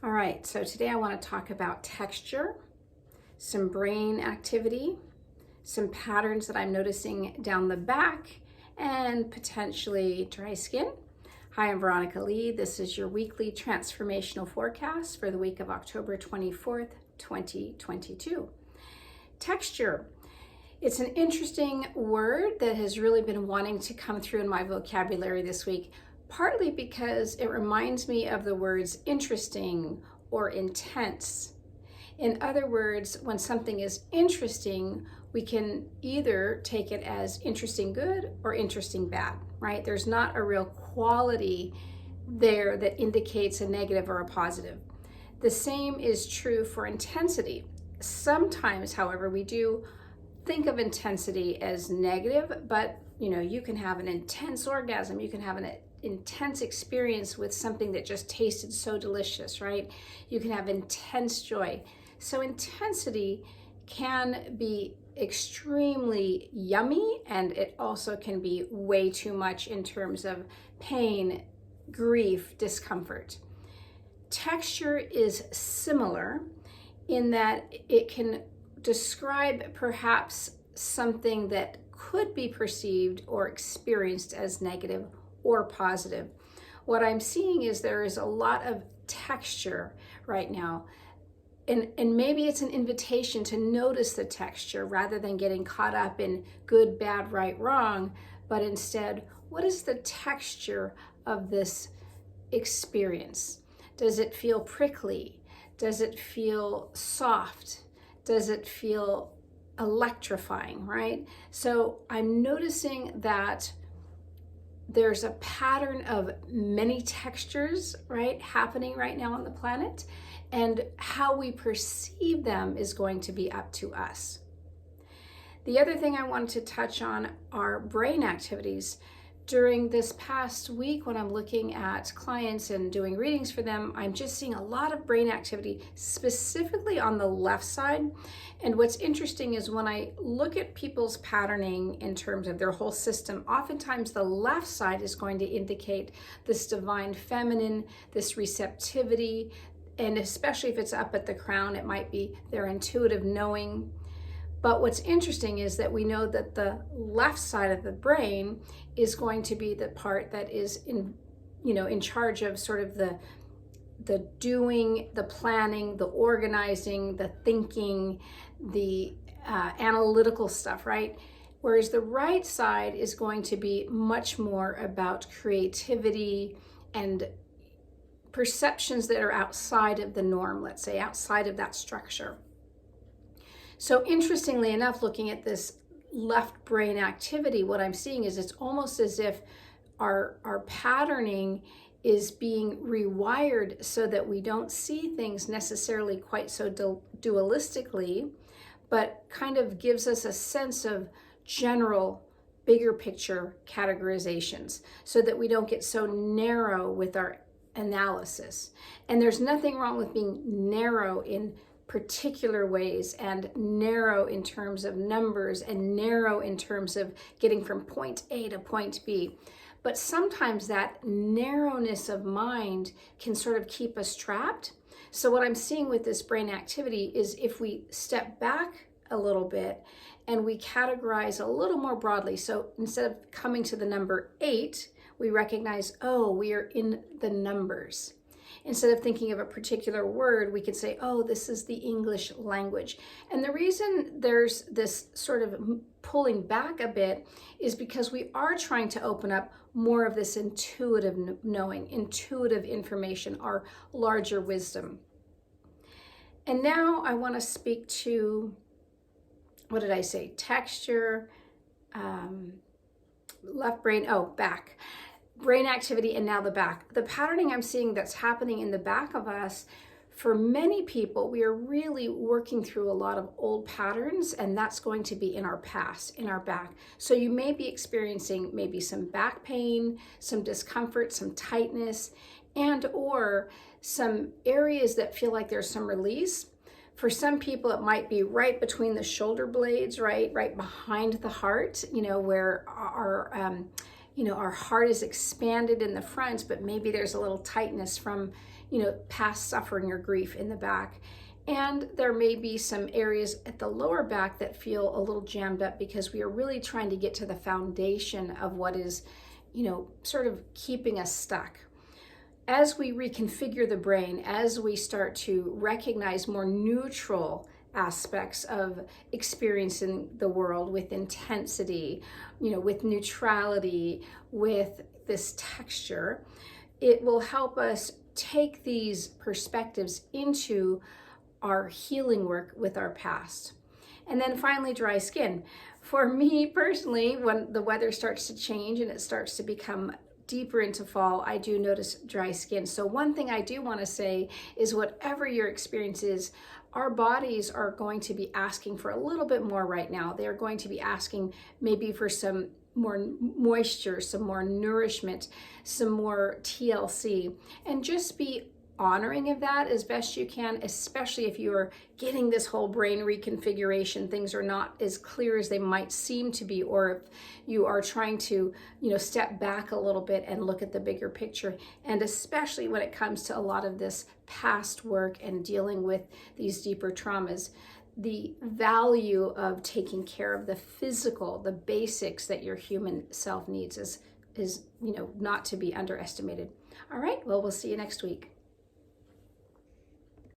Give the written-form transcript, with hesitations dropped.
All right, so today I want to talk about texture, some brain activity, some patterns that I'm noticing down the back, and potentially dry skin. Hi, I'm Veronica Lee. This is your weekly transformational forecast for the week of October 24th, 2022. Texture. It's an interesting word that has really been wanting to come through in my vocabulary this week, partly because it reminds me of the words interesting or intense. In other words, when something is interesting, we can either take it as interesting good or interesting bad, right? There's not a real quality there that indicates a negative or a positive. The same is true for intensity. Sometimes, however, we do think of intensity as negative, but you can have an intense orgasm, you can have an intense experience with something that just tasted so delicious, right? You can have intense joy. So intensity can be extremely yummy, and it also can be way too much in terms of pain, grief, discomfort. Texture is similar in that it can describe perhaps something that could be perceived or experienced as negative or positive. What I'm seeing is there is a lot of texture right now. And maybe it's an invitation to notice the texture rather than getting caught up in good, bad, right, wrong, but instead, what is the texture of this experience? Does it feel prickly? Does it feel soft? Does it feel electrifying, right? So I'm noticing that there's a pattern of many textures, right, happening right now on the planet, and how we perceive them is going to be up to us. The other thing I wanted to touch on are brain activities. During this past week, when I'm looking at clients and doing readings for them, I'm just seeing a lot of brain activity, specifically on the left side. And what's interesting is when I look at people's patterning in terms of their whole system, oftentimes the left side is going to indicate this divine feminine, this receptivity, and especially if it's up at the crown, it might be their intuitive knowing. But what's interesting is that we know that the left side of the brain is going to be the part that is in charge of sort of the doing, the planning, the organizing, the thinking, the analytical stuff, right? Whereas the right side is going to be much more about creativity and perceptions that are outside of the norm, let's say, outside of that structure. So interestingly enough, looking at this left brain activity, what I'm seeing is it's almost as if our patterning is being rewired so that we don't see things necessarily quite so dualistically, but kind of gives us a sense of general, bigger picture categorizations so that we don't get so narrow with our analysis. And there's nothing wrong with being narrow in particular ways, and narrow in terms of numbers, and narrow in terms of getting from point A to point B. But sometimes that narrowness of mind can sort of keep us trapped. So what I'm seeing with this brain activity is if we step back a little bit and we categorize a little more broadly. So instead of coming to the number 8, we recognize, oh, we are in the numbers. Instead of thinking of a particular word, we could say, oh, this is the English language. And the reason there's this sort of pulling back a bit is because we are trying to open up more of this intuitive knowing, intuitive information, our larger wisdom. And now I want to speak to, what did I say? Texture, left brain, back. Brain activity, and now the back. The patterning I'm seeing that's happening in the back of us, for many people, we are really working through a lot of old patterns, and that's going to be in our past, in our back. So you may be experiencing maybe some back pain, some discomfort, some tightness, and or some areas that feel like there's some release. For some people, it might be right between the shoulder blades, right behind the heart, where our our heart is expanded in the front, but maybe there's a little tightness from, past suffering or grief in the back. And there may be some areas at the lower back that feel a little jammed up because we are really trying to get to the foundation of what is, sort of keeping us stuck. As we reconfigure the brain, as we start to recognize more neutral aspects of experiencing the world with intensity, with neutrality, with this texture, it will help us take these perspectives into our healing work with our past. And then finally, dry skin. For me personally, when the weather starts to change and it starts to become deeper into fall, I do notice dry skin. So one thing I do want to say is whatever your experience is, our bodies are going to be asking for a little bit more right now. They're going to be asking maybe for some more moisture, some more nourishment, some more TLC, and just be honoring of that as best you can, especially if you're getting this whole brain reconfiguration. Things are not as clear as they might seem to be, or if you are trying to, step back a little bit and look at the bigger picture. And especially when it comes to a lot of this past work and dealing with these deeper traumas, the value of taking care of the physical, the basics that your human self needs is not to be underestimated. All right, well, we'll see you next week.